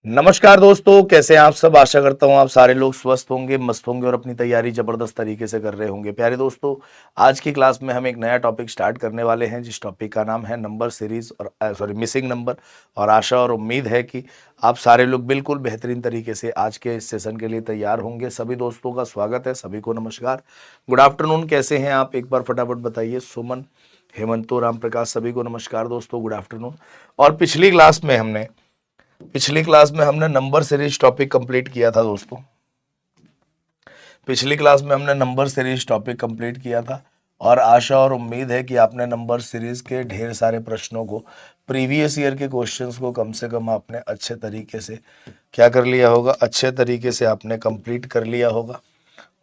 नमस्कार दोस्तों, कैसे हैं आप सब। आशा करता हूं आप सारे लोग स्वस्थ होंगे, मस्त होंगे और अपनी तैयारी जबरदस्त तरीके से कर रहे होंगे। प्यारे दोस्तों, आज की क्लास में हम एक नया टॉपिक स्टार्ट करने वाले हैं, जिस टॉपिक का नाम है नंबर सीरीज और मिसिंग नंबर। और आशा और उम्मीद है कि आप सारे लोग बिल्कुल बेहतरीन तरीके से आज के इस सेशन के लिए तैयार होंगे। सभी दोस्तों का स्वागत है, सभी को नमस्कार, गुड आफ्टरनून। कैसे हैं आप, एक बार फटाफट बताइए। सुमन, हेमंतो, राम प्रकाश, सभी को नमस्कार दोस्तों, गुड आफ्टरनून। और पिछली क्लास में हमने नंबर सीरीज टॉपिक कंप्लीट किया था दोस्तों। पिछली क्लास में हमने नंबर सीरीज टॉपिक कंप्लीट किया था और आशा और उम्मीद है कि आपने नंबर सीरीज के ढेर सारे प्रश्नों को, प्रीवियस ईयर के क्वेश्चंस को कम से कम आपने अच्छे तरीके से क्या कर लिया होगा, अच्छे तरीके से आपने कंप्लीट कर लिया होगा।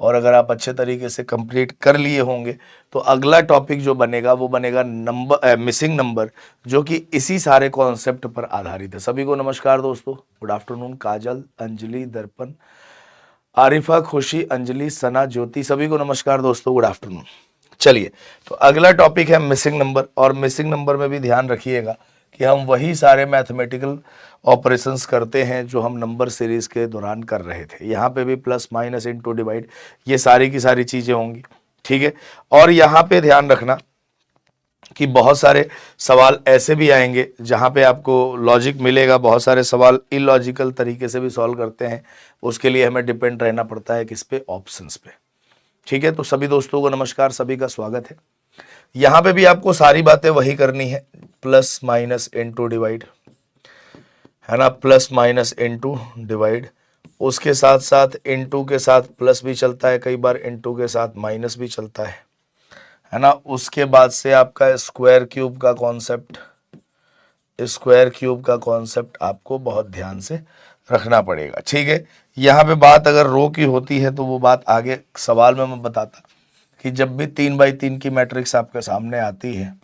और अगर आप अच्छे तरीके से कंप्लीट कर लिए होंगे तो अगला टॉपिक जो बनेगा वो बनेगा नंबर मिसिंग नंबर, जो कि इसी सारे कॉन्सेप्ट पर आधारित है। सभी को नमस्कार दोस्तों, गुड आफ्टरनून। काजल, अंजलि, दर्पण, आरिफा, खुशी, अंजलि, सना, ज्योति, सभी को नमस्कार दोस्तों, गुड आफ्टरनून। चलिए, तो अगला टॉपिक है मिसिंग नंबर। और मिसिंग नंबर में भी ध्यान रखिएगा कि हम वही सारे मैथमेटिकल ऑपरेशंस करते हैं जो हम नंबर सीरीज के दौरान कर रहे थे। यहाँ पे भी प्लस माइनस इनटू डिवाइड, ये सारी की सारी चीज़ें होंगी, ठीक है। और यहाँ पे ध्यान रखना कि बहुत सारे सवाल ऐसे भी आएंगे जहाँ पे आपको लॉजिक मिलेगा, बहुत सारे सवाल इलॉजिकल तरीके से भी सॉल्व करते हैं। उसके लिए हमें डिपेंड रहना पड़ता है किस पे, ऑप्शंस पे, ठीक है। तो सभी दोस्तों को नमस्कार, सभी का स्वागत है। यहाँ पे भी आपको सारी बातें वही करनी है, प्लस माइनस इनटू डिवाइड, है ना, प्लस माइनस इनटू डिवाइड। उसके साथ साथ इनटू के साथ प्लस भी चलता है, कई बार इनटू के साथ माइनस भी चलता है ना। उसके बाद से आपका स्क्वायर क्यूब का कॉन्सेप्ट आपको बहुत ध्यान से रखना पड़ेगा, ठीक है। यहाँ पे बात अगर रो की होती है तो वो बात आगे सवाल में मैं बताता कि जब भी 3 बाई 3 की मैट्रिक्स आपके सामने आती है,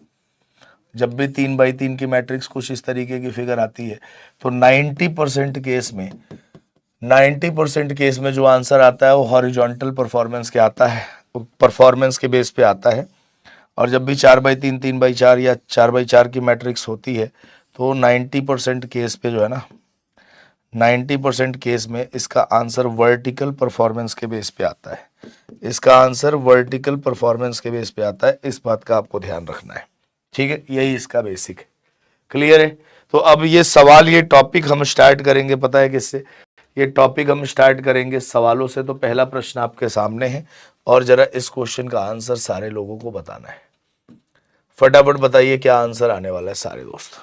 जब भी 3 बाई 3 की मैट्रिक्स कुछ इस तरीके की फिगर आती है, तो 90% केस में जो आंसर आता है वो हॉरिजॉन्टल परफॉर्मेंस के आता है, परफॉर्मेंस के बेस पे आता है। और जब भी 4 बाई 3, 3 बाई 4 या 4 बाई 4 की मैट्रिक्स होती है तो 90% केस पे जो है ना, 90% केस में इसका आंसर वर्टिकल परफॉर्मेंस के बेस पे आता है। इसका आंसर वर्टिकल परफॉर्मेंस के बेस पे आता है, इस बात का आपको ध्यान रखना है, ठीक है। यही इसका बेसिक है, क्लियर है। तो अब ये सवाल, ये टॉपिक हम स्टार्ट करेंगे, पता है किससे? ये टॉपिक हम स्टार्ट करेंगे सवालों से। तो पहला प्रश्न आपके सामने है और जरा इस क्वेश्चन का आंसर सारे लोगों को बताना है। फटाफट बताइए क्या आंसर आने वाला है सारे दोस्त,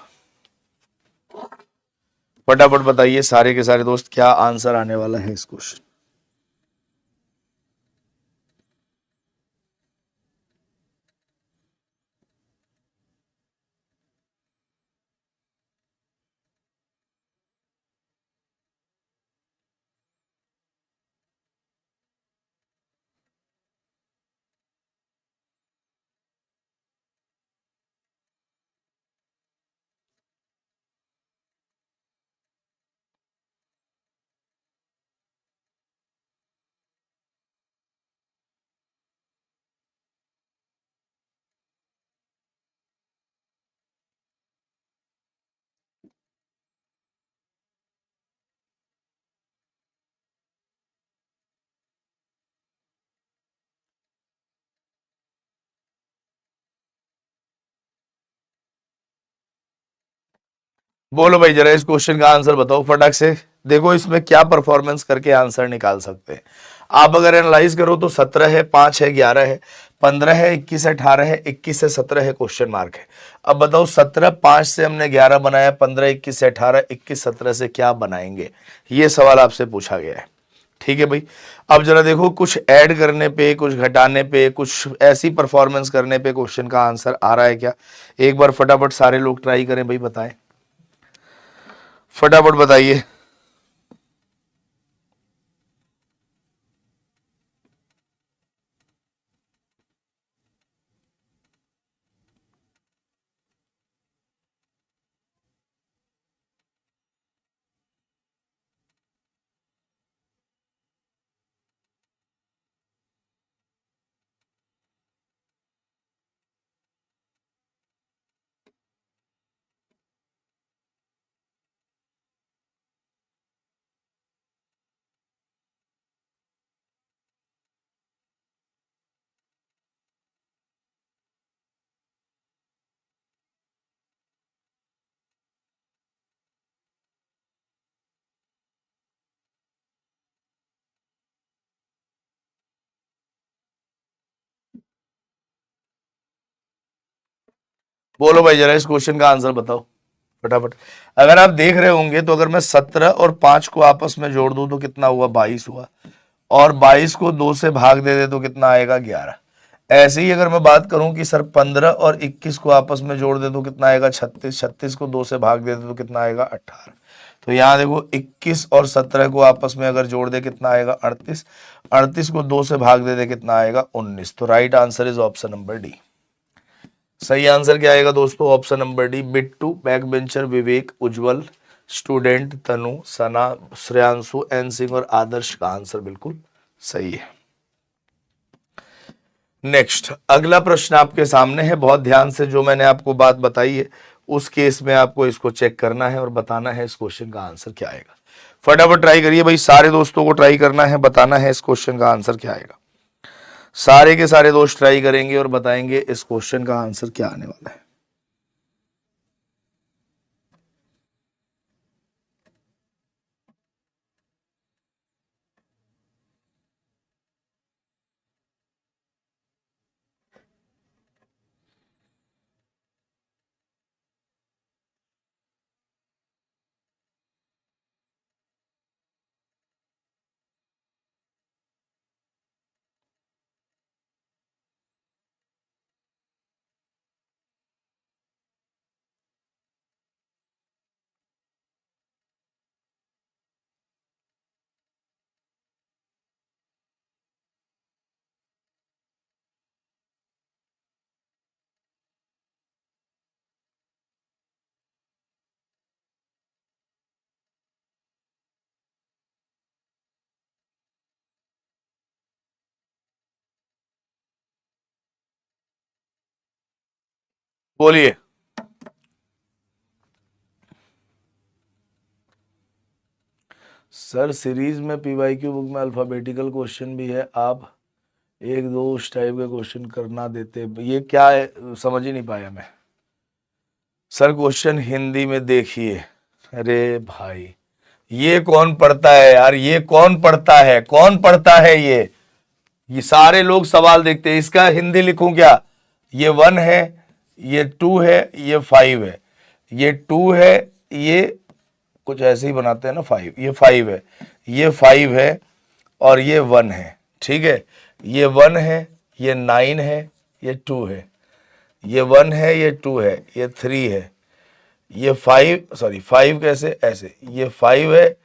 फटाफट बताइए सारे के सारे दोस्त क्या आंसर आने वाला है इस क्वेश्चन। बोलो भाई, जरा इस क्वेश्चन का आंसर बताओ फटाक से। देखो इसमें क्या परफॉर्मेंस करके आंसर निकाल सकते हैं आप। अगर एनालाइज करो तो 17 है, 5 है, 11 है, 15 है, 21 है, 18 है, 21 से 17 है, क्वेश्चन मार्क है। अब बताओ 17 5 से हमने 11 बनाया, 15 21 से 18, 21 17 से क्या बनाएंगे, ये सवाल आपसे पूछा गया है, ठीक है भाई। अब जरा देखो, कुछ ऐड करने पे, कुछ घटाने पे, कुछ ऐसी परफॉर्मेंस करने पे क्वेश्चन का आंसर आ रहा है क्या? एक बार फटाफट सारे लोग ट्राई करें भाई, बताएं, फटाफट बताइए। बोलो भाई जरा इस क्वेश्चन का आंसर बताओ फटाफट। अगर आप देख रहे होंगे तो अगर मैं 17 और 5 को आपस में जोड़ दूं तो कितना हुआ, 22 हुआ। और 22 को 2 से भाग दे दे तो कितना आएगा, 11। ऐसे ही अगर मैं बात करूं कि सर 15 और 21 को आपस में जोड़ दे तो कितना आएगा, 36। 36 को 2 से भाग दे दे तो कितना आएगा, 18। तो यहाँ देखो 21 और 17 को आपस में अगर जोड़ दे कितना आएगा, 38। 38 को 2 से भाग दे दे कितना आएगा, 19। तो right answer is option number D. सही आंसर क्या आएगा दोस्तों, option number D. Bittu, back bencher Vivek, Ujjwal, student Tanu, Sana, Shreyanshu, N Singh और आदर्श का आंसर बिल्कुल सही है। नेक्स्ट अगला प्रश्न आपके सामने है, बहुत ध्यान से जो मैंने आपको बात बताई है उस केस में आपको इसको चेक करना है और बताना है इस क्वेश्चन का आंसर क्या आएगा। फटाफट ट्राई करिए भाई, सारे दोस्तों को ट्राई करना है, बताना है इस क्वेश्चन का आंसर क्या आएगा। सारे के सारे दोस्त ट्राई करेंगे और बताएंगे इस क्वेश्चन का आंसर क्या आने वाला है। बोलिए। सर सीरीज में पीवाईक्यू बुक में अल्फाबेटिकल क्वेश्चन भी है, आप एक दो उस टाइप के क्वेश्चन करना देते, ये क्या है समझ ही नहीं पाया मैं। सर क्वेश्चन हिंदी में देखिए। अरे भाई ये कौन पढ़ता है यार, ये कौन पढ़ता है, कौन पढ़ता है ये सारे लोग सवाल देखते हैं, इसका हिंदी लिखूं क्या। ये 1 है, ये 2 है, ये 5 है, ये 2 है, ये कुछ ऐसे ही बनाते हैं ना 5, ये 5 है, ये 5 है और ये 1 है। ठीक है, ये 1 है, ये 9 है, ये 2 है, ये 1 है, ये 2 है, ये 3 है, ये 5 सॉरी 5 कैसे ऐसे, ये 5 है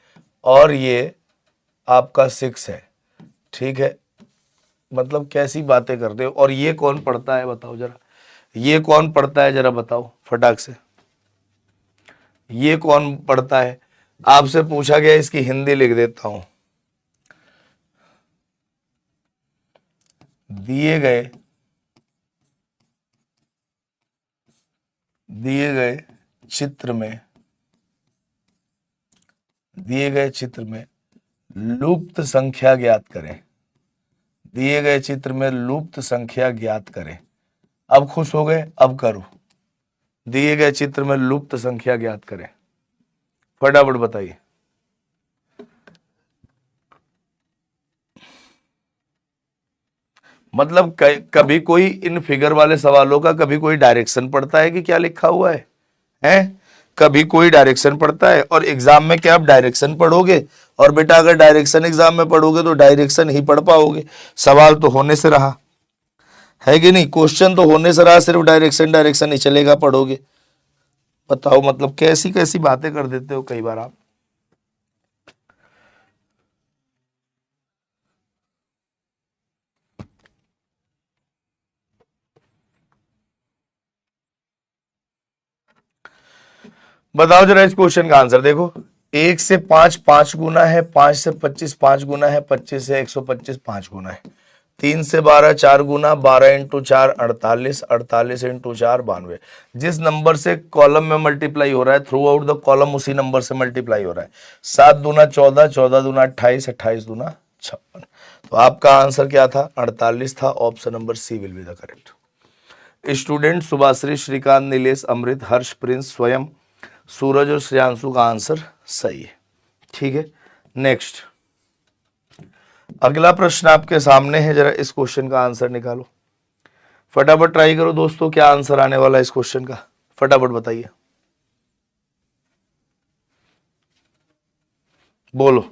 और ये आपका 6 है। ठीक है, मतलब कैसी बातें करते हो। और ये कौन पढ़ता है बताओ जरा, ये कौन पढ़ता है जरा बताओ फटाक से, ये कौन पढ़ता है। आपसे पूछा गया, इसकी हिंदी लिख देता हूं। दिए गए चित्र में लुप्त संख्या ज्ञात करें। दिए गए चित्र में लुप्त संख्या ज्ञात करें। अब खुश हो गए, अब करो। दिए गए चित्र में लुप्त संख्या ज्ञात करें, फटाफट बताइए। मतलब कभी कोई इन फिगर वाले सवालों का कभी कोई डायरेक्शन पड़ता है कि क्या लिखा हुआ है, हैं? कभी कोई डायरेक्शन पड़ता है। और एग्जाम में क्या आप डायरेक्शन पढ़ोगे, और बेटा अगर डायरेक्शन एग्जाम में पढ़ोगे तो डायरेक्शन ही पढ़ पाओगे। सवाल तो होने से रहा है कि नहीं, क्वेश्चन तो होने से रहा, सिर्फ डायरेक्शन डायरेक्शन ही चलेगा पढ़ोगे। बताओ मतलब कैसी कैसी बातें कर देते हो कई बार आप। बताओ जरा इस क्वेश्चन का आंसर देखो। 1 से 5 5 गुना है, 5 से 25 5 गुना है, 25 से 125 5 गुना है, 3 से 12 4 गुना, 12 इंटू 4 48, 48 इंटू 4 92। जिस नंबर से कॉलम में मल्टीप्लाई हो रहा है थ्रू आउट द कॉलम उसी नंबर से मल्टीप्लाई हो रहा है। 7 दूना 14, 14 दूना 28, 28 दूना 56। तो आपका आंसर क्या था, 48 था। Option number C will be the correct. Student Subhashree, Srikant, Nilesh, Amrit, Harsh, Prince, Swayam, Suraj और श्रेयांशु का आंसर सही है। ठीक है, नेक्स्ट अगला प्रश्न आपके सामने है, जरा इस क्वेश्चन का आंसर निकालो फटाफट ट्राई करो दोस्तों, क्या आंसर आने वाला है इस क्वेश्चन का, फटाफट बताइए, बोलो।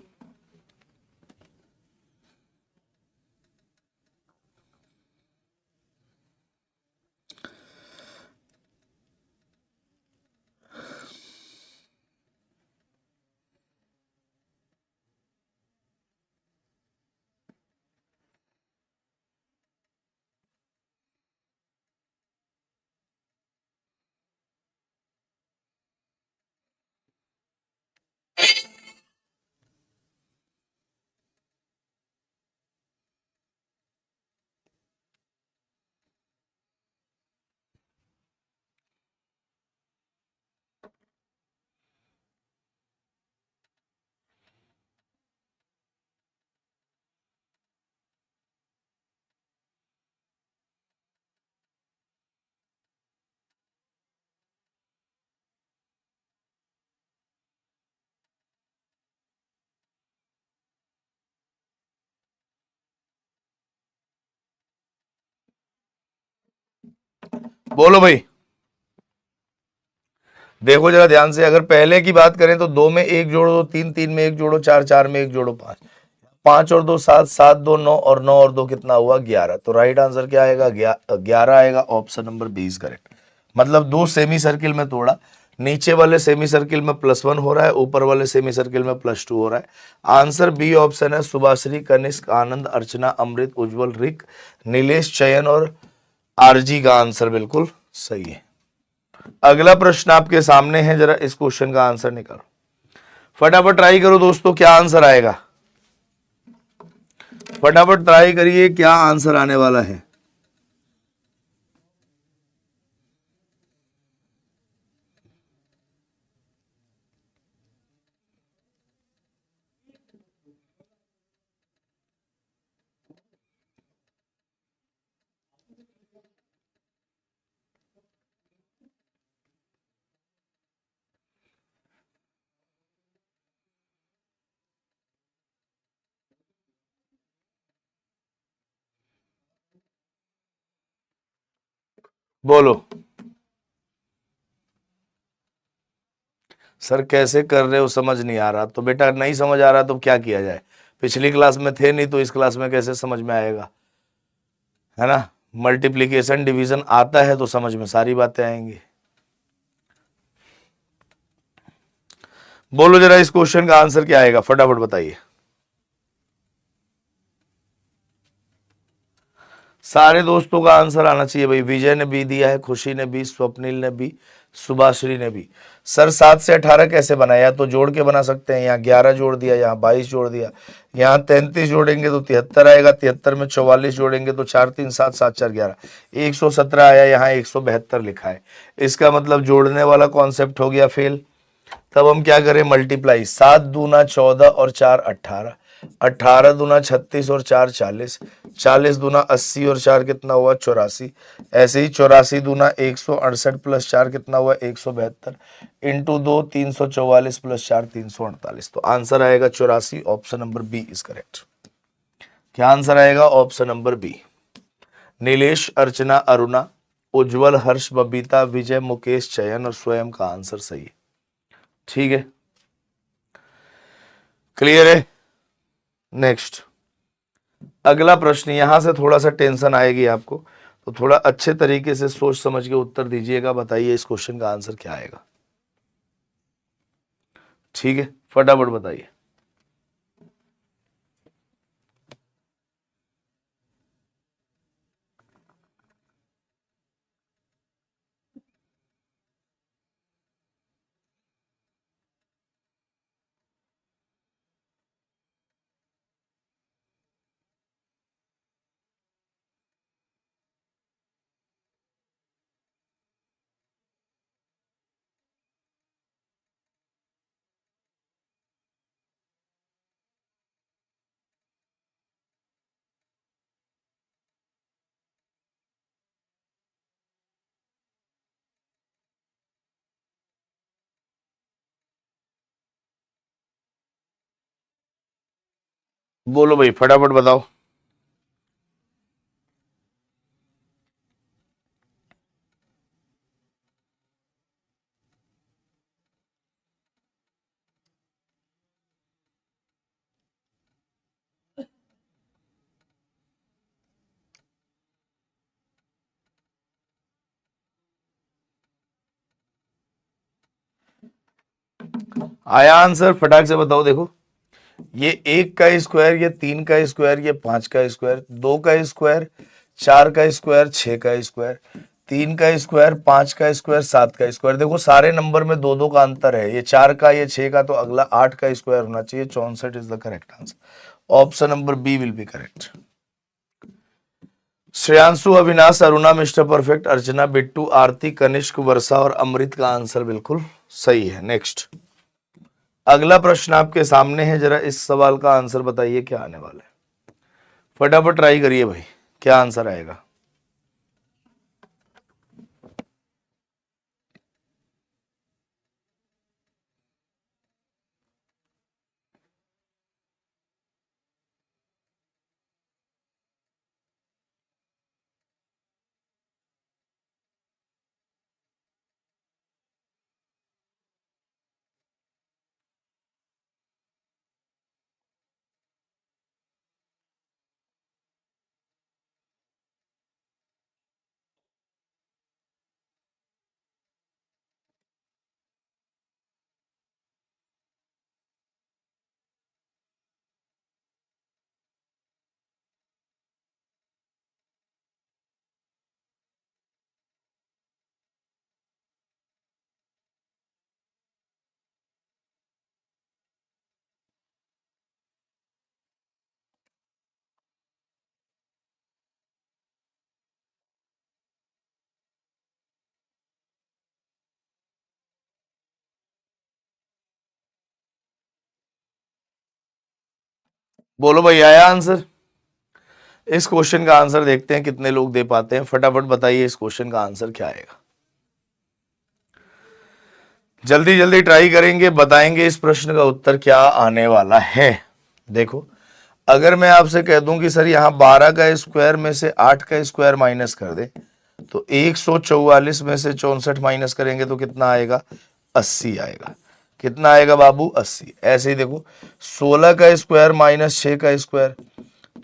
बोलो भाई, देखो जरा ध्यान से, अगर पहले की बात करें तो 2 में 1 जोड़ो तो 3, 3 में 1 जोड़ो 4, 4 में 1 जोड़ो 5, 5 और 2 7, 7 2 9, और 9 और 2 कितना हुआ 11। तो राइट आंसर क्या आएगा, 11 आएगा, option number B is correct. मतलब दो सेमी सर्किल में तोड़ा, नीचे वाले सेमी सर्किल में +1 हो रहा है, ऊपर वाले सेमी सर्किल में +2 हो रहा है। आंसर बी ऑप्शन है, सुभाश्री, कनिष्क, आनंद, अर्चना, अमृत, उज्जवल, रिक, नीलेश, चयन और आरजी का आंसर बिल्कुल सही है। अगला प्रश्न आपके सामने है, जरा इस क्वेश्चन का आंसर निकालो, फटाफट ट्राई करो दोस्तों, क्या आंसर आएगा, फटाफट ट्राई करिए, क्या आंसर आने वाला है। बोलो सर, कैसे कर रहे हो समझ नहीं आ रहा, तो बेटा नहीं समझ आ रहा तो क्या किया जाए, पिछली क्लास में थे नहीं तो इस क्लास में कैसे समझ में आएगा, है ना। मल्टीप्लीकेशन डिवीजन आता है तो समझ में सारी बातें आएंगी। बोलो जरा इस क्वेश्चन का आंसर क्या आएगा, फटाफट बताइए। सारे दोस्तों का आंसर आना चाहिए भाई। विजय ने बी दिया है, खुशी ने बी, स्वप्निल ने बी, सुभाश्री ने बी। सर 7 से 18 कैसे बनाया, तो जोड़ के बना सकते हैं, यहाँ 11 जोड़ दिया, यहाँ 22 जोड़ दिया, यहाँ 33 जोड़ेंगे तो 73 आएगा, 73 में 44 जोड़ेंगे तो 4 3 7 7 4 11, 117 आया, यहाँ 172 लिखा है। इसका मतलब जोड़ने वाला कॉन्सेप्ट हो गया फेल। तब हम क्या करें, मल्टीप्लाई, 7 दूना 14 और 4 18, 18 दूना 36 और 4 40, 40 दूना 80 और 4 कितना हुआ 84, ऐसे ही 84 दूना 168 प्लस 4 कितना हुआ 172, इंटू 2 344 प्लस 4 348। तो आंसर आएगा 84, option number B is correct. क्या आंसर आएगा, option number B. Nilesh, Archana, Aruna, Ujjwal, Harsh, Babita, Vijay, Mukesh, Chayan और स्वयं का आंसर सही है। ठीक है, क्लियर है। नेक्स्ट, अगला प्रश्न, यहां से थोड़ा सा टेंशन आएगी आपको, तो थोड़ा अच्छे तरीके से सोच समझ के उत्तर दीजिएगा। बताइए इस क्वेश्चन का आंसर क्या आएगा। ठीक है, फटाफट बताइए। बोलो भाई, फटाफट बताओ। आया आंसर? फटाक से बताओ। देखो ये 1 का स्क्वायर, ये 3 का स्क्वायर, ये 5 का स्क्वायर, 2 का स्क्वायर, 4 का स्क्वायर, 6 का स्क्वायर, 3 का स्क्वायर, 5 का स्क्वायर, 7 का स्क्वायर। देखो सारे नंबर में दो दो का अंतर है, ये 4 का, ये 6 का, तो अगला 8 का स्क्वायर होना चाहिए। 64 is the correct answer. Option number B will be correct. Shreyanshu, Avinash, Aruna, mister perfect, Archana, Bittu, Aarti, Kanishk, Varsha और अमृत का आंसर बिल्कुल सही है। नेक्स्ट अगला प्रश्न आपके सामने है, जरा इस सवाल का आंसर बताइए क्या आने वाला है। फटाफट ट्राई करिए भाई, क्या आंसर आएगा। बोलो भाई, आया आंसर? इस क्वेश्चन का आंसर देखते हैं कितने लोग दे पाते हैं। फटाफट बताइए इस क्वेश्चन का आंसर क्या आएगा। जल्दी जल्दी ट्राई करेंगे, बताएंगे इस प्रश्न का उत्तर क्या आने वाला है। देखो अगर मैं आपसे कह दूं कि सर यहाँ 12 का स्क्वायर में से 8 का स्क्वायर माइनस कर दे, तो 144 में से 64 माइनस करेंगे तो कितना आएगा? 80 आएगा। कितना आएगा बाबू? 80। ऐसे ही देखो 16 का स्क्वायर माइनस 6 का स्क्वायर,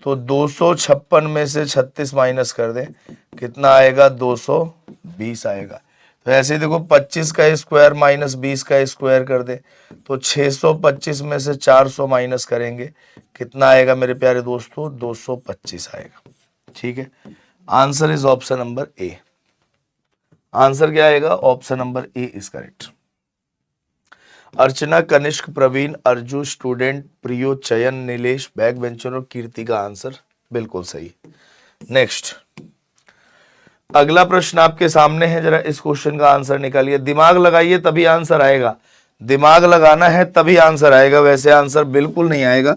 तो 256 में से 36 माइनस कर दें, कितना आएगा? 220 आएगा। तो ऐसे ही देखो 25 का स्क्वायर माइनस 20 का स्क्वायर कर दे, तो 625 में से 400 माइनस करेंगे, कितना आएगा मेरे प्यारे दोस्तों? 225 आएगा। ठीक है, answer is option number A. Answer क्या आएगा? Option number A is correct. Archana, Kanishk, Praveen, Arju, student, Priyo, Chayan, Nilesh, back bencher और कीर्ति का आंसर बिल्कुल सही। नेक्स्ट अगला प्रश्न आपके सामने है, जरा इस क्वेश्चन का आंसर निकालिए। दिमाग लगाइए तभी आंसर आएगा, दिमाग लगाना है तभी आंसर आएगा, वैसे आंसर बिल्कुल नहीं आएगा।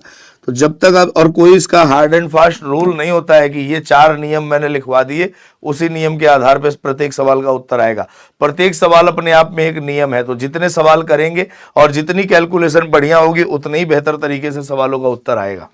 तो जब तक आप, और कोई इसका हार्ड एंड फास्ट रूल नहीं होता है कि ये 4 नियम मैंने लिखवा दिए, उसी नियम के आधार पर प्रत्येक सवाल का उत्तर आएगा। प्रत्येक सवाल अपने आप में एक नियम है, तो जितने सवाल करेंगे और जितनी कैलकुलेशन बढ़िया होगी उतने ही बेहतर तरीके से सवालों का उत्तर आएगा।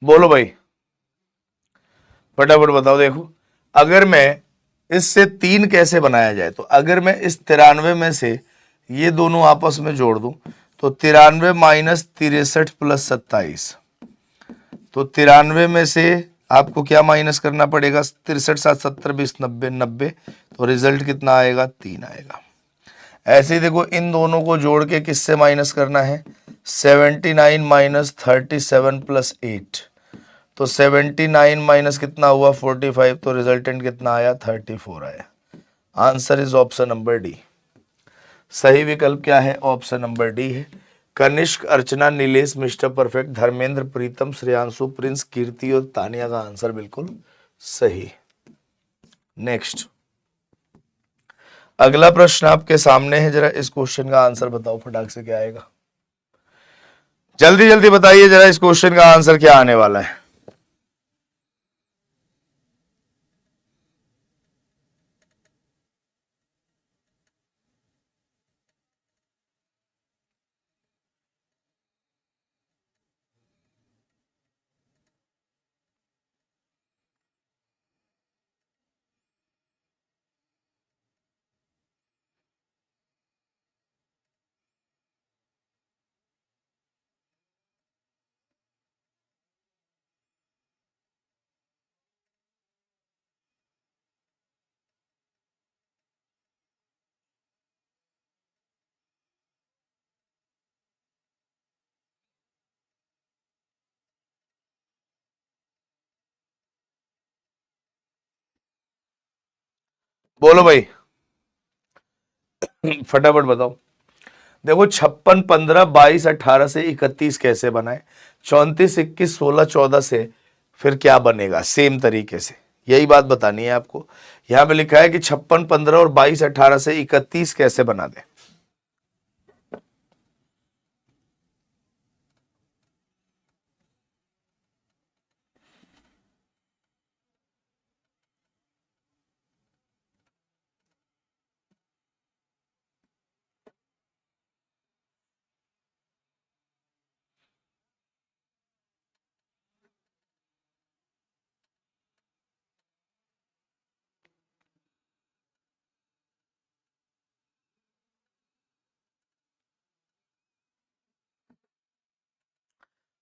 बोलो भाई, फटाफट बताओ। देखो अगर मैं इससे 3 कैसे बनाया जाए, तो अगर मैं इस 93 में से ये दोनों आपस में जोड़ दूं, तो 93 माइनस 63 प्लस 27, तो 93 में से आपको क्या माइनस करना पड़ेगा? 63 7 70 20 90 90, तो रिजल्ट कितना आएगा? 3 आएगा। ऐसे ही देखो इन दोनों को जोड़ के किससे माइनस करना है? 79 माइनस 37 प्लस 8, तो 79 माइनस कितना हुआ? 45, तो रिजल्टेंट कितना आया? 34 आया। Answer is option number D. सही विकल्प क्या है? ऑप्शन नंबर डी है। कनिष्क, अर्चना, नीलेश, मिस्टर परफेक्ट, धर्मेंद्र, प्रीतम, श्रेयांशु, प्रिंस, कीर्ति और तानिया का आंसर बिल्कुल सही। नेक्स्ट, अगला प्रश्न आपके सामने है, जरा इस क्वेश्चन का आंसर बताओ फटाक से, क्या आएगा? जल्दी जल्दी बताइए जरा, इस क्वेश्चन का आंसर क्या आने वाला है? बोलो भाई, फटाफट बताओ। देखो 56, 15, 22, 18 से 31 कैसे बनाए, 34, 21, 16, 14 से फिर क्या बनेगा सेम तरीके से, यही बात बतानी है आपको। यहां पे लिखा है कि 56, 15 और 22, 18 से 31 कैसे बना दे।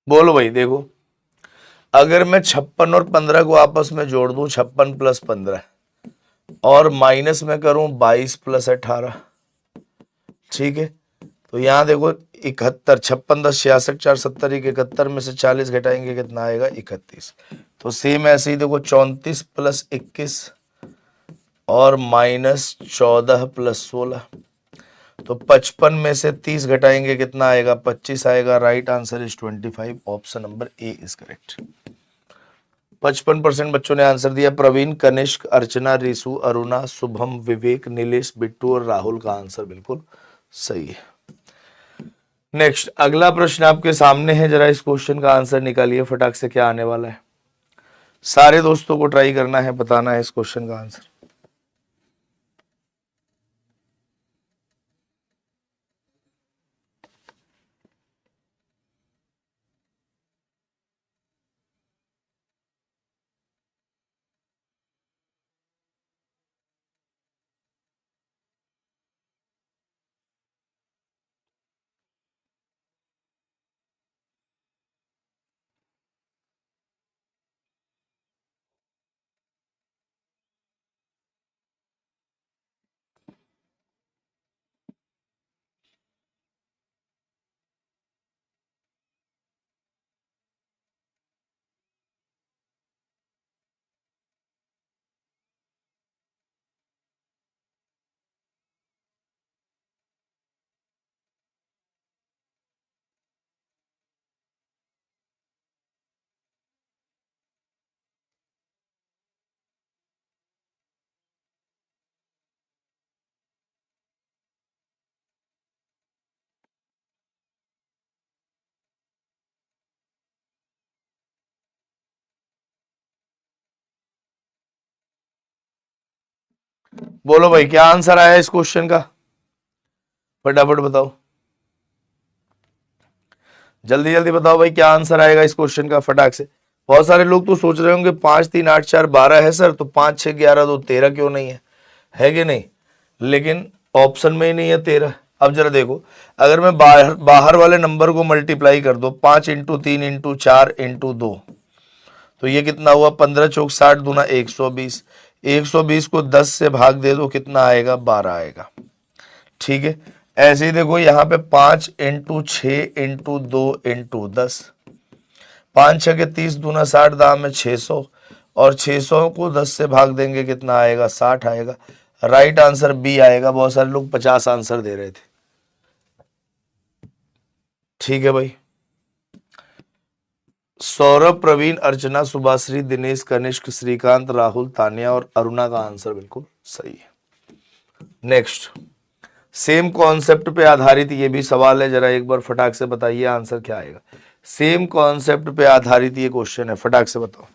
बोलो भाई, देखो अगर मैं 56 और 15 को आपस में जोड़ दूं, 56 प्लस 15, और माइनस में करूं 22 प्लस 18, ठीक है, तो यहाँ देखो 71, 56, 10, 66, 4, 70, 71 में से 40 घटाएंगे कितना आएगा? 31। तो सेम ऐसे ही देखो 34 प्लस 21 और माइनस 14 प्लस 16, तो 55 में से 30 घटाएंगे कितना आएगा? 25 आएगा। Right answer is 25, option number A is correct. 55% बच्चों ने आंसर दिया। प्रवीण, कनिष्क, अर्चना, रिसु, अरुणा, शुभम, विवेक, नीलेश, बिट्टू और राहुल का आंसर बिल्कुल सही है। नेक्स्ट, अगला प्रश्न आपके सामने है, जरा इस क्वेश्चन का आंसर निकालिए फटाक से, क्या आने वाला है? सारे दोस्तों को ट्राई करना है, बताना है इस क्वेश्चन का आंसर। बोलो भाई, क्या आंसर आया इस क्वेश्चन का? फटाफट बताओ, जल्दी जल्दी बताओ भाई, क्या आंसर आएगा इस क्वेश्चन का फटाक से। बहुत सारे लोग तो सोच रहे होंगे 5, 3, 8, 4, 12 है सर, तो 5, 6, 11, 2, 13 क्यों नहीं है कि नहीं? लेकिन ऑप्शन में ही नहीं है 13। अब जरा देखो, अगर मैं बाहर वाले नंबर को मल्टीप्लाई कर दो, 5 इंटू 3 इंटू 4 इंटू 2, तो ये कितना हुआ? 15 चौक 60 दूना 120। 120 को 10 से भाग दे दो, कितना आएगा? 12 आएगा। ठीक है, ऐसे ही देखो यहाँ पे 5 इंटू 6 इंटू 2 इंटू 10, 5 6 के 30 दूना 60, दाम में 600, और 600 को 10 से भाग देंगे कितना आएगा? 60 आएगा। राइट आंसर बी आएगा। बहुत सारे लोग 50 आंसर दे रहे थे। ठीक है भाई। सौरभ, प्रवीण, अर्चना, सुभाश्री, दिनेश, कनिष्क, श्रीकांत, राहुल, तानिया और अरुणा का आंसर बिल्कुल सही है। नेक्स्ट, सेम कॉन्सेप्ट पे आधारित ये भी सवाल है, जरा एक बार फटाक से बताइए आंसर क्या आएगा। सेम कॉन्सेप्ट पे आधारित ये क्वेश्चन है, फटाक से बताओ।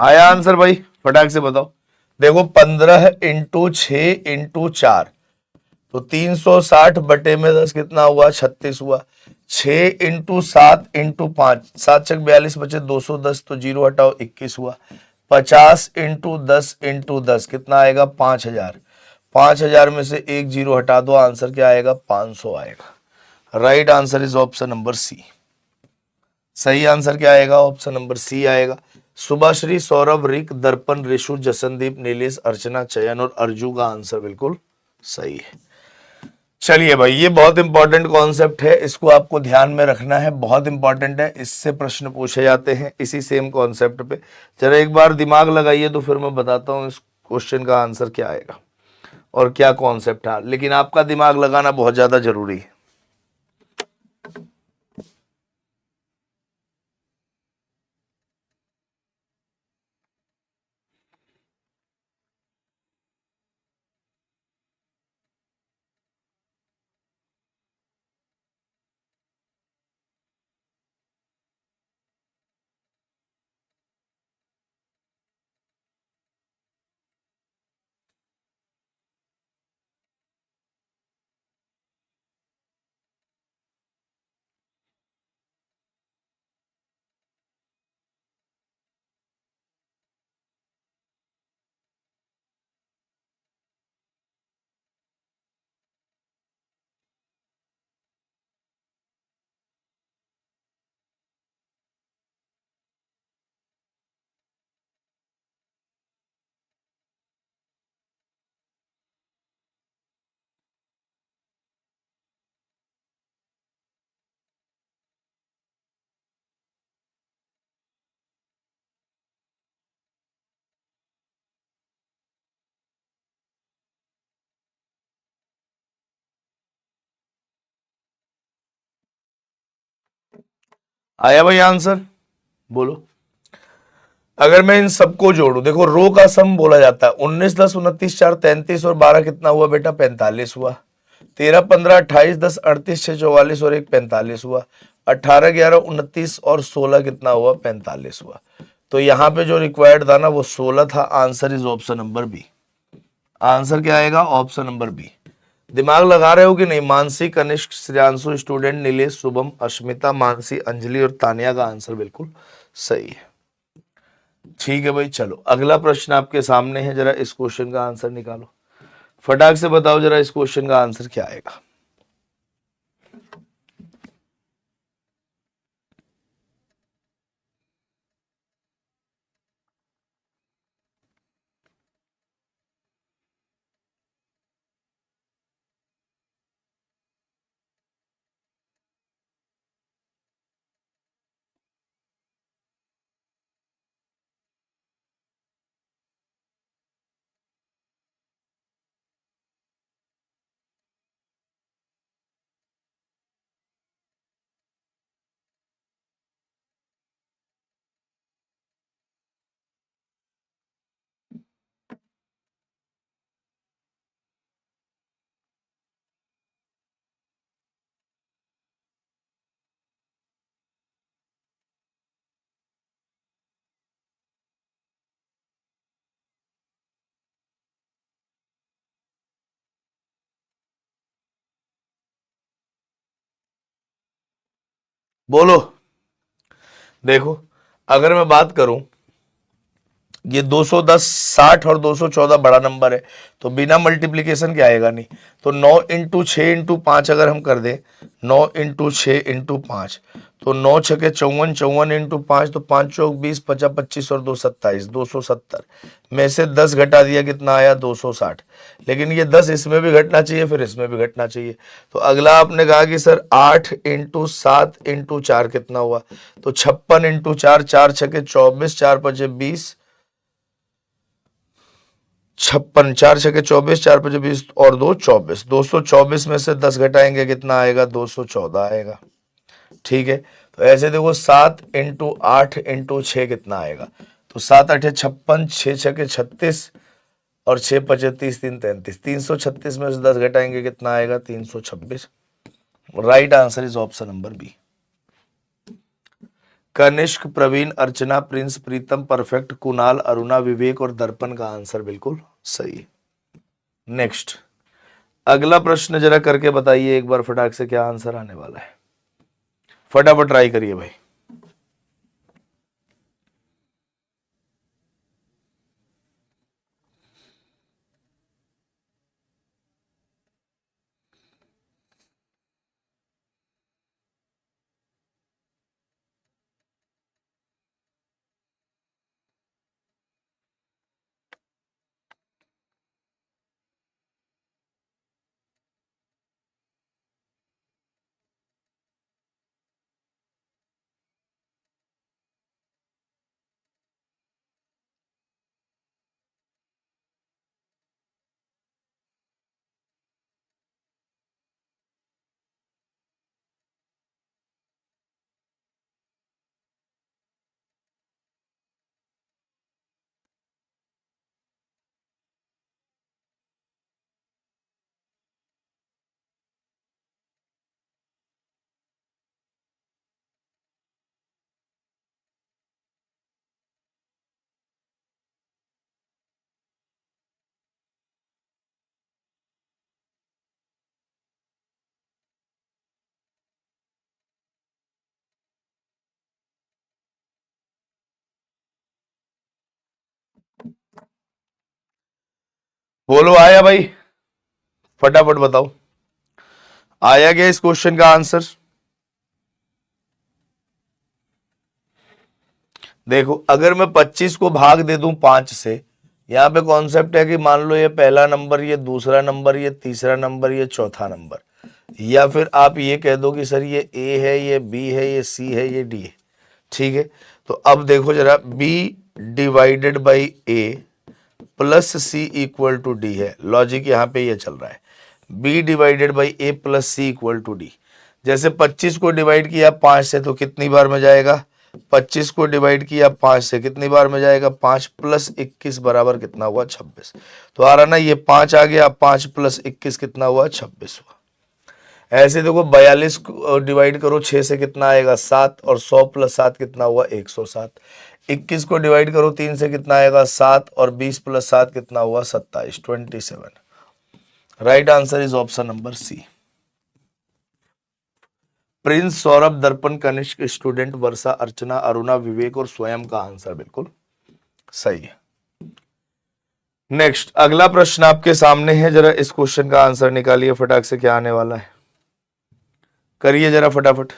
आया आंसर भाई, फटाक से बताओ। देखो 15 इंटू 6 इंटू 4, तो 360 बटे में 10 कितना हुआ, 36 हुआ। 6 इंटू 7 इंटू 5, 7 छक 42 बचे 210, तो जीरो हटाओ 21 हुआ। 50 इंटू 10 इंटू 10 कितना आएगा, 5000। 5000 में से एक जीरो हटा दो, आंसर क्या आएगा, 500 आएगा। Right answer is option number C. सही आंसर क्या आएगा, ऑप्शन नंबर सी आएगा। सुभाश्री, सौरभ, रिक, दर्पण, ऋषु, जसनदीप, नीलेश, अर्चना, चयन और अर्जू का आंसर बिल्कुल सही है। चलिए भाई, ये बहुत इंपॉर्टेंट कॉन्सेप्ट है, इसको आपको ध्यान में रखना है, बहुत इंपॉर्टेंट है। इससे प्रश्न पूछे जाते हैं इसी सेम कॉन्सेप्ट पे। जरा एक बार दिमाग लगाइए तो फिर मैं बताता हूँ इस क्वेश्चन का आंसर क्या आएगा और क्या कॉन्सेप्ट है, लेकिन आपका दिमाग लगाना बहुत ज्यादा जरूरी है। आया भाई आंसर, बोलो। अगर मैं इन सबको जोड़ू, देखो रो का सम बोला जाता है, 19 10 29 4 33 और 12 कितना हुआ बेटा, 45 हुआ। 13 15 28 10 38 6 44 और एक 45 हुआ। 18 11 29 और 16 कितना हुआ, 45 हुआ। तो यहाँ पे जो रिक्वायर्ड था ना वो 16 था। Answer is option number B. Answer क्या आएगा, ऑप्शन नंबर बी। दिमाग लगा रहे हो कि नहीं। मानसी, कनिष्क, श्रेयांशु, स्टूडेंट, नीलेश, शुभम, अश्मिता, मानसी, अंजलि और तानिया का आंसर बिल्कुल सही है। ठीक है भाई, चलो अगला प्रश्न आपके सामने है, जरा इस क्वेश्चन का आंसर निकालो। फटाक से बताओ जरा इस क्वेश्चन का आंसर क्या आएगा। बोलो। देखो, अगर मैं बात करूं, ये 210, 60 और 214 बड़ा नंबर है, तो बिना मल्टीप्लीकेशन के आएगा नहीं। तो 9 × 6 × 5 अगर हम कर दें, 9 × 6 × 5, तो 9 × 6 = 54, 54 × 5, तो 5 × 4 = 20, 50, 25 और 2 27, 270 में से 10 घटा दिया, कितना आया? 260। लेकिन ये 10 इसमें भी घटना चाहिए, फिर इसमें भी घटना चाहिए। तो अगला आपने कहा कि सर 8 × 7 × 4 कितना हुआ? तो 56 × 4, 4 × 6 = 24, 4 × 5 = 20, 56, 4 × 6 = 24, 4 × 5 = 20 और 2 24, 224 में से 10 घटाएंगे, कितना आएगा? 214 आएगा। ठीक है, तो ऐसे देखो, 7 × 8 × 6 कितना आएगा? तो 7 8 56, 6 6 36 और 6 5 30, 3 33, 336 में से 10 घटाएंगे, कितना आएगा? 326। Right answer is option number B. Kanishk, Praveen, Archana, Prince, Pritam, perfect, Kunal, Aruna, Vivek और दर्पण का आंसर बिल्कुल सही है। नेक्स्ट, अगला प्रश्न जरा करके बताइए एक बार फटाक से, क्या आंसर आने वाला है? फटाफट ट्राई करिए भाई। बोलो, आया भाई? फटाफट बताओ, आया क्या इस क्वेश्चन का आंसर? देखो, अगर मैं 25 को भाग दे दूं 5 से, यहां पे कॉन्सेप्ट है कि मान लो ये पहला नंबर, ये दूसरा नंबर, ये तीसरा नंबर, ये चौथा नंबर, या फिर आप ये कह दो कि सर ये ए है, ये बी है, ये सी है, ये डी है। ठीक है, तो अब देखो जरा, b divided by A plus C equal to D है। लॉजिक यहां पे ये चल रहा है, b divided by A plus C equal to D. जैसे 25 को डिवाइड किया 5 से, तो कितनी बार में जाएगा? 25 को डिवाइड किया 5 से, कितनी बार में जाएगा? 5 + 21 बराबर कितना हुआ? 26। तो आ रहा ना, ये 5 आ गया, 5 + 21 कितना हुआ? 26 हुआ। ऐसे देखो, 42 को डिवाइड करो 6 से, कितना आएगा? 7, और 100 + 7 कितना हुआ? 107। 21 को डिवाइड करो 3 से, कितना आएगा? 7, और 20 + 7 कितना हुआ? 27, 27। Right answer is option number C. Prince, Saurabh, Darpan, Kanishk, student, Varsha, Archana, Aruna, Vivek और स्वयं का आंसर बिल्कुल सही है। नेक्स्ट, अगला प्रश्न आपके सामने है, जरा इस क्वेश्चन का आंसर निकालिए फटाक से, क्या आने वाला है? करिए जरा फटाफट।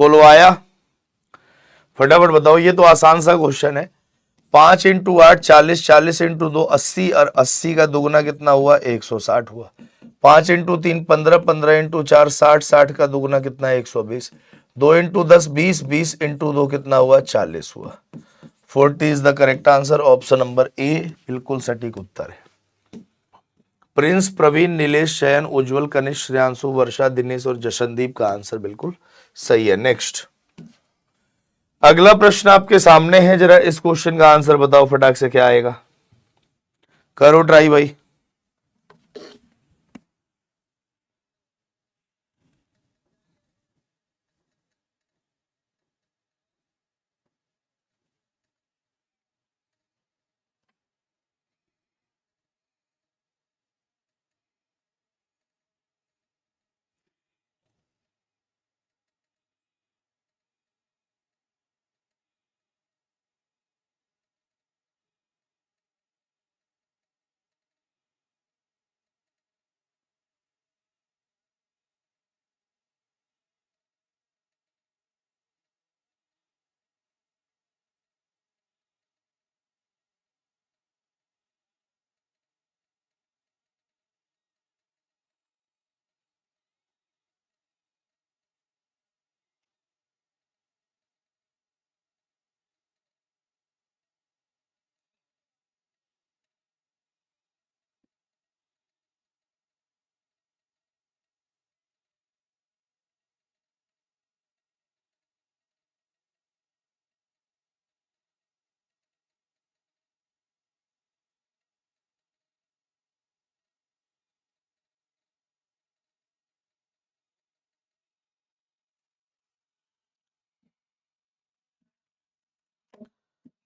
बोलो आया, फटाफट बताओ। ये तो आसान सा क्वेश्चन है। 5 × 8 40, 40 × 2 80, और 80 का दुगना कितना हुआ? 160 हुआ। 5 × 3 15, 15 × 4 60, 60 का दुगना कितना है? 120। 2 × 10 20, 20 × 2 कितना हुआ? 40 हुआ। 40 is the correct answer. Option number ए बिल्कुल सटीक उत्तर है। प्रिंस, प्रवीण, नीलेश, चयन, उज्जवल, कनिष्क, श्रेयांशु, वर्षा, दिनेश और जशनदीप का आंसर बिल्कुल सही है। नेक्स्ट, अगला प्रश्न आपके सामने है, जरा इस क्वेश्चन का आंसर बताओ फटाक से, क्या आएगा? करो ट्राई भाई।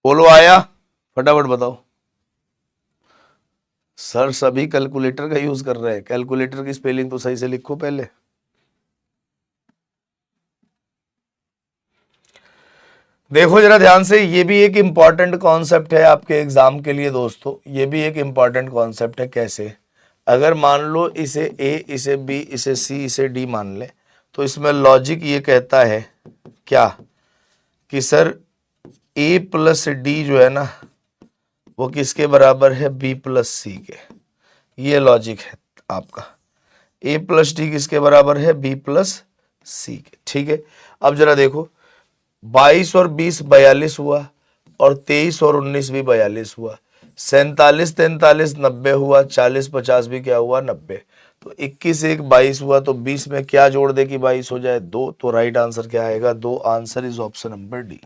बोलो आया, फटाफट बताओ। सर सभी कैलकुलेटर का यूज कर रहे हैं। कैलकुलेटर की स्पेलिंग तो सही से लिखो पहले। देखो जरा ध्यान से, ये भी एक इंपॉर्टेंट कॉन्सेप्ट है आपके एग्जाम के लिए दोस्तों। ये भी एक इंपॉर्टेंट कॉन्सेप्ट है। कैसे? अगर मान लो इसे ए, इसे बी, इसे सी, इसे डी मान ले, तो इसमें लॉजिक ये कहता है क्या कि सर ए प्लस डी जो है ना, वो किसके बराबर है? बी प्लस सी के। ये लॉजिक है आपका। ए प्लस डी किसके बराबर है? बी प्लस सी के। ठीक है, अब जरा देखो, 22 और 20 42 हुआ, और 23 और 19 भी 42 हुआ, 47 43 90 हुआ, 40 50 भी क्या हुआ? 90। तो 21 1 22 हुआ, तो 20 में क्या जोड़ दे कि 22 हो जाए? 2। तो राइट आंसर क्या आएगा? 2। Answer is option number D.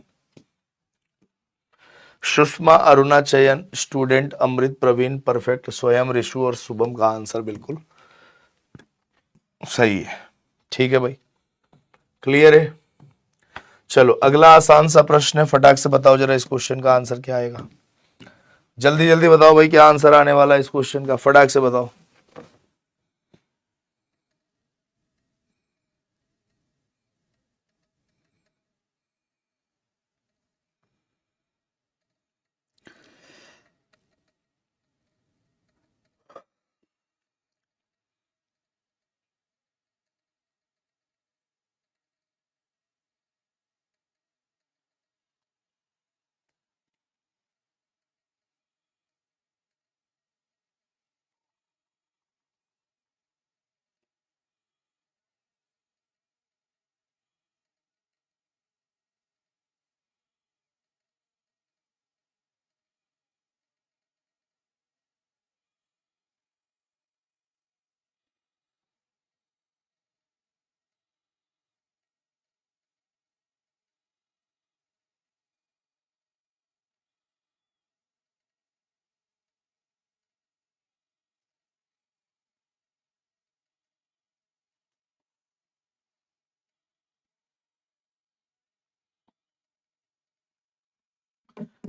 Sushma, Aruna, चयन, स्टूडेंट, अमृत, प्रवीण, परफेक्ट, स्वयं, ऋषु और शुभम का आंसर बिल्कुल सही है। ठीक है भाई, क्लियर है? चलो अगला आसान सा प्रश्न है, फटाक से बताओ जरा इस क्वेश्चन का आंसर क्या आएगा। जल्दी जल्दी बताओ भाई, क्या आंसर आने वाला है इस क्वेश्चन का, फटाक से बताओ।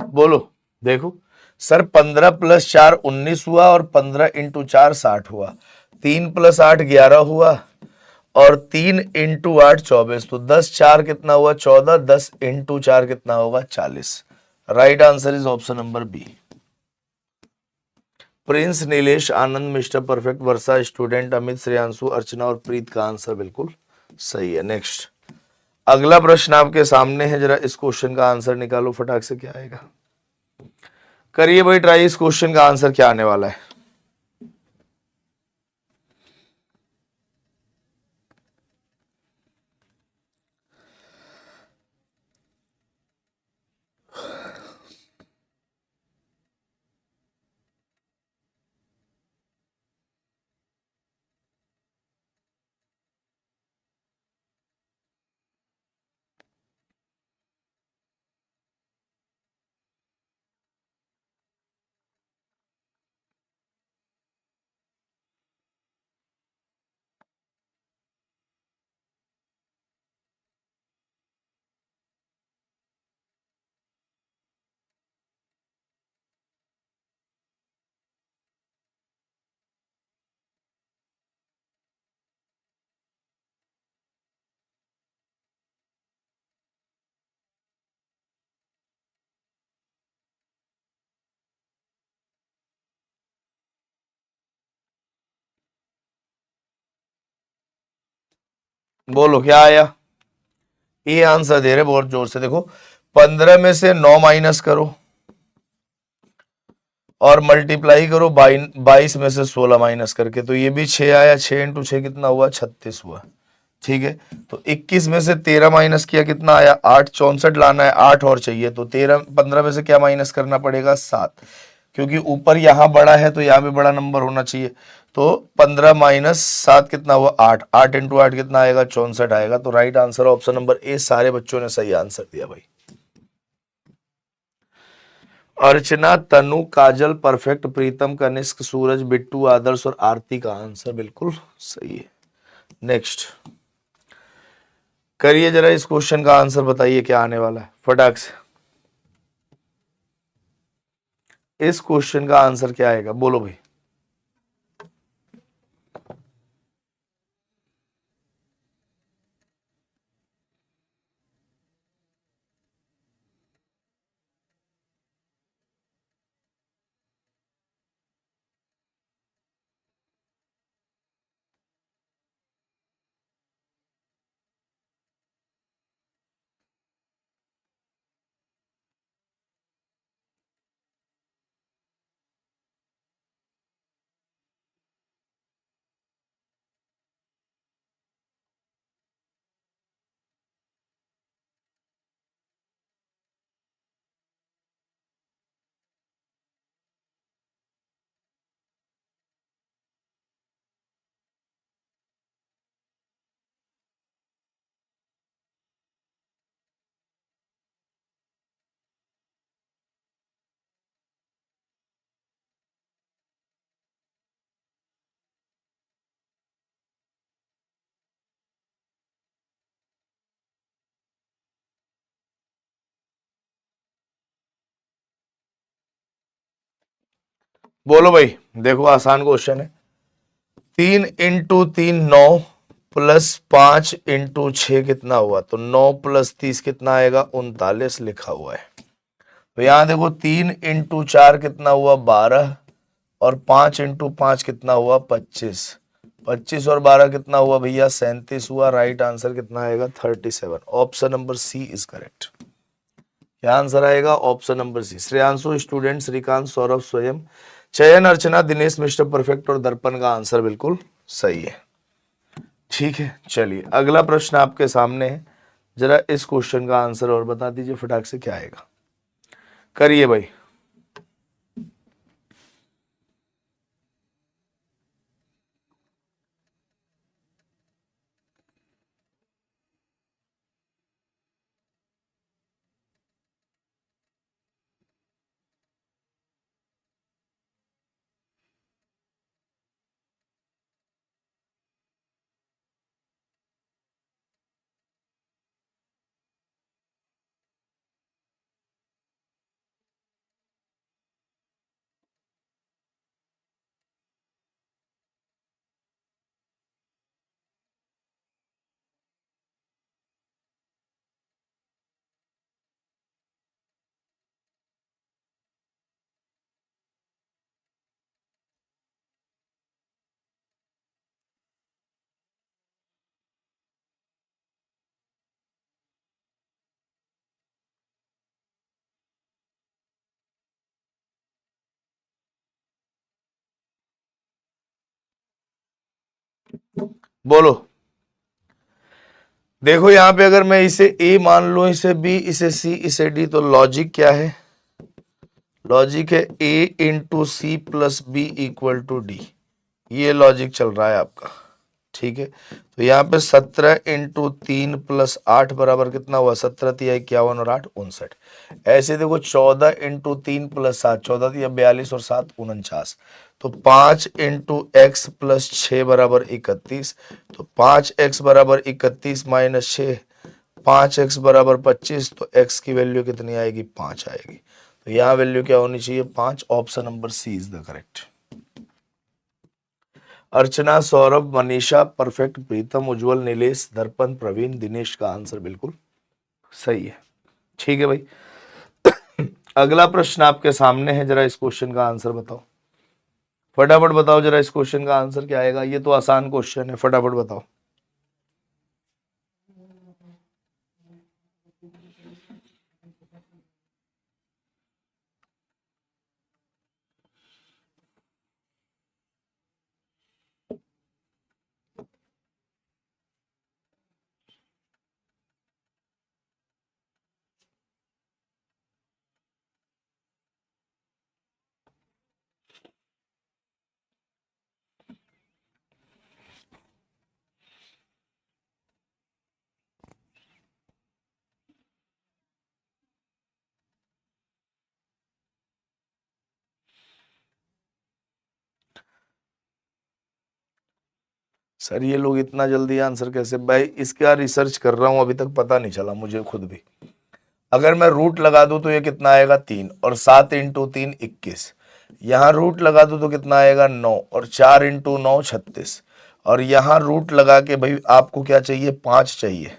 बोलो। देखो सर, 15 + 4 19 हुआ, और 15 × 4 60 हुआ, 3 + 8 11 हुआ, और 3 × 8 24। तो 10 4 कितना हुआ? 14। 10 × 4 कितना होगा? 40। Right answer is option number B. Prince, Nilesh, Anand, mister perfect, Varsha, student, Amit, Shreyanshu, Archana और प्रीत का आंसर बिल्कुल सही है। नेक्स्ट, अगला प्रश्न आपके सामने है, जरा इस क्वेश्चन का आंसर निकालो फटाक से, क्या आएगा। करिए भाई ट्राई, इस क्वेश्चन का आंसर क्या आने वाला है। बोलो क्या आया। ये आंसर दे रहे बहुत जोर से, देखो 15 में से 9 माइनस करो और मल्टीप्लाई करो 22 में से 16 माइनस करके, तो ये भी 6 आया। 6 इंटू 6 कितना हुआ, 36 हुआ। ठीक है, तो 21 में से 13 माइनस किया, कितना आया 8। 64 लाना है, 8 और चाहिए, तो 15 में से क्या माइनस करना पड़ेगा, 7, क्योंकि ऊपर यहां बड़ा है तो यहां भी बड़ा नंबर होना चाहिए। तो 15 माइनस 7 कितना हुआ, 8। 8 इंटू 8 कितना आएगा, 64 आएगा। तो राइट आंसर ऑप्शन नंबर ए, सारे बच्चों ने सही आंसर दिया भाई। अर्चना, तनु, काजल, परफेक्ट, प्रीतम, कनिष्क, सूरज, बिट्टू, आदर्श और आरती का आंसर बिल्कुल सही है। नेक्स्ट करिए, जरा इस क्वेश्चन का आंसर बताइए क्या आने वाला है फटाक से। इस क्वेश्चन का आंसर क्या आएगा, बोलो भाई। बोलो भाई, देखो आसान क्वेश्चन है। 3 इंटू 3 9 प्लस 5 इंटू 6 कितना हुआ, तो 9 + 30 कितना आएगा, 39 लिखा हुआ है। तो यहां देखो 3 इंटू 4 कितना हुआ, 12, और 5 इंटू 5 कितना हुआ, 25। 25 और 12 कितना हुआ भैया, 37 हुआ। राइट आंसर कितना आएगा, 37। Option number C is correct. क्या आंसर आएगा, option number C. Shreyanshu, student, Srikant, Saurabh, Swayam, Chayan, अर्चना, दिनेश, मिस्टर परफेक्ट और दर्पण का आंसर बिल्कुल सही है। ठीक है, चलिए अगला प्रश्न आपके सामने है, जरा इस क्वेश्चन का आंसर और बता दीजिए फटाक से, क्या आएगा। करिए भाई। बोलो। देखो यहाँ पे अगर मैं इसे ए मान लूं, इसे बी, इसे सी, इसे डी, तो लॉजिक क्या है? लॉजिक है A into C plus B equal to D. ये लॉजिक चल रहा है आपका, ठीक है। तो यहाँ पे 17 इंटू 3 प्लस 8 बराबर कितना हुआ? 17 तिया 51 और 8 59। ऐसे देखो 14 इंटू 3 प्लस 7, 14 तिया 42 और 7 49। तो 5 इंटू एक्स प्लस 6 बराबर 31। तो 5x बराबर 31 माइनस 6, 5x बराबर 25। तो x की वैल्यू कितनी आएगी? 5 आएगी। तो यहाँ वैल्यू क्या होनी चाहिए? 5। Option number C is the correct. Archana, Saurabh, Manisha, perfect, Pritam, Ujjwal, Nilesh, Darpan, Praveen, Dinesh का आंसर बिल्कुल सही है। ठीक है भाई। अगला प्रश्न आपके सामने है, जरा इस क्वेश्चन का आंसर बताओ, फटाफट बताओ जरा इस क्वेश्चन का आंसर क्या आएगा। ये तो आसान क्वेश्चन है, फटाफट बताओ। सर ये लोग इतना जल्दी आंसर कैसे? भाई इसका रिसर्च कर रहा हूं, अभी तक पता नहीं चला मुझे खुद भी। अगर मैं रूट लगा दूं तो ये कितना आएगा? 3, और 7 इंटू 3 21। यहाँ रूट लगा दूं तो कितना आएगा? 9, और 4 इंटू 9 36। और यहाँ रूट लगा के भाई आपको क्या चाहिए? 5 चाहिए।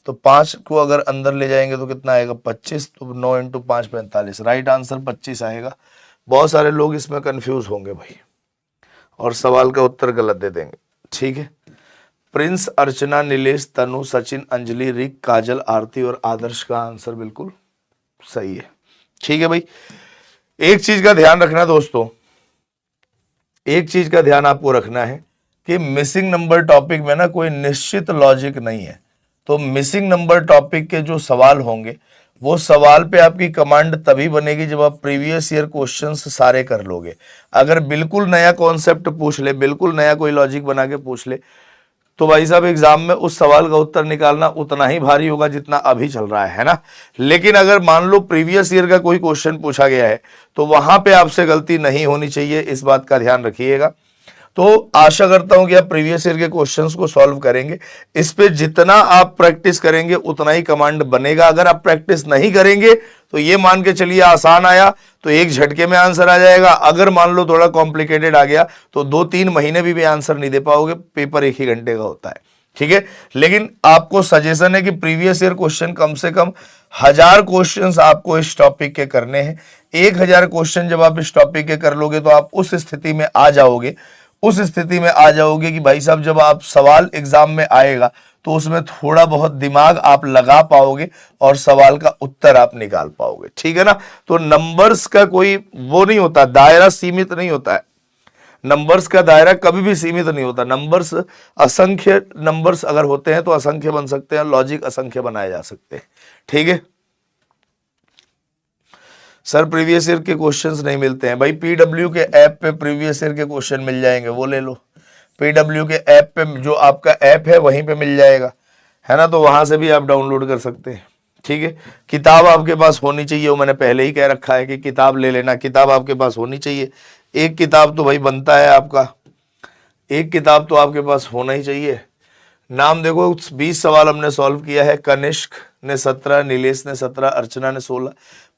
तो 5 को अगर अंदर ले जाएंगे तो कितना आएगा? 25। तो 9 इंटू 5 45। राइट आंसर 25 आएगा। बहुत सारे लोग इसमें कंफ्यूज होंगे भाई, और सवाल का उत्तर गलत दे देंगे, ठीक है। प्रिंस, अर्चना, नीलेश, तनु, सचिन, अंजलि, रिक, काजल, आरती और आदर्श का आंसर बिल्कुल सही है। ठीक है भाई। एक चीज का ध्यान रखना दोस्तों, एक चीज का ध्यान आपको रखना है कि मिसिंग नंबर टॉपिक में ना कोई निश्चित लॉजिक नहीं है। तो मिसिंग नंबर टॉपिक के जो सवाल होंगे, वो सवाल पे आपकी कमांड तभी बनेगी जब आप प्रीवियस ईयर क्वेश्चंस सारे कर लोगे। अगर बिल्कुल नया कॉन्सेप्ट पूछ ले, बिल्कुल नया कोई लॉजिक बना के पूछ ले, तो भाई साहब एग्जाम में उस सवाल का उत्तर निकालना उतना ही भारी होगा जितना अभी चल रहा है ना। लेकिन अगर मान लो प्रीवियस ईयर का कोई क्वेश्चन पूछा गया है, तो वहां पे आपसे गलती नहीं होनी चाहिए, इस बात का ध्यान रखिएगा। तो आशा करता हूं कि आप प्रीवियस ईयर के क्वेश्चंस को सॉल्व करेंगे। इस पे जितना आप प्रैक्टिस करेंगे उतना ही कमांड बनेगा। अगर आप प्रैक्टिस नहीं करेंगे तो ये मान के चलिए आसान आया तो एक झटके में आंसर आ जाएगा। अगर मान लो थोड़ा कॉम्प्लिकेटेड आ गया तो 2-3 महीने भी आंसर नहीं दे पाओगे। पेपर 1 ही घंटे का होता है, ठीक है। लेकिन आपको सजेशन है कि प्रीवियस ईयर क्वेश्चन कम से कम 1000 क्वेश्चंस आपको इस टॉपिक के करने हैं। 1000 क्वेश्चन जब आप इस टॉपिक के कर लोगे तो आप उस स्थिति में आ जाओगे, उस स्थिति में आ जाओगे कि भाई साहब जब आप सवाल एग्जाम में आएगा तो उसमें थोड़ा बहुत दिमाग आप लगा पाओगे और सवाल का उत्तर आप निकाल पाओगे, ठीक है ना। तो नंबर्स का कोई वो नहीं होता, दायरा सीमित नहीं होता है। नंबर्स का दायरा कभी भी सीमित नहीं होता। नंबर्स असंख्य नंबर्स अगर होते हैं तो असंख्य बन सकते हैं, लॉजिक असंख्य बनाए जा सकते हैं, ठीक है। सर प्रीवियस ईयर के क्वेश्चंस नहीं मिलते हैं भाई। पीडब्ल्यू के ऐप पे प्रीवियस ईयर के क्वेश्चन मिल जाएंगे, वो ले लो। पीडब्ल्यू के ऐप पे जो आपका ऐप है वहीं पे मिल जाएगा, है ना। तो वहां से भी आप डाउनलोड कर सकते हैं, ठीक है। किताब आपके पास होनी चाहिए, वो मैंने पहले ही कह रखा है कि किताब ले लेना, किताब आपके पास होनी चाहिए। एक किताब तो भाई बनता है आपका, एक किताब तो आपके पास होना ही चाहिए। नाम देखो 20 सवाल हमने सॉल्व किया है। कनिष्क ने 17, नीलेश ने 17, अर्चना ने 16,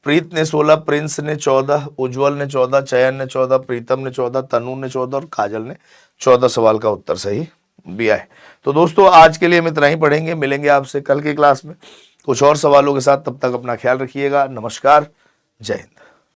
प्रीत ने 16, प्रिंस ने 14, उज्जवल ने 14, चयन ने 14, प्रीतम ने 14, तनु ने 14 और काजल ने 14 सवाल का उत्तर सही दिया है। तो दोस्तों आज के लिए हम इतना ही पढ़ेंगे, मिलेंगे आपसे कल की क्लास में कुछ और सवालों के साथ। तब तक अपना ख्याल रखिएगा। नमस्कार, जय हिंद।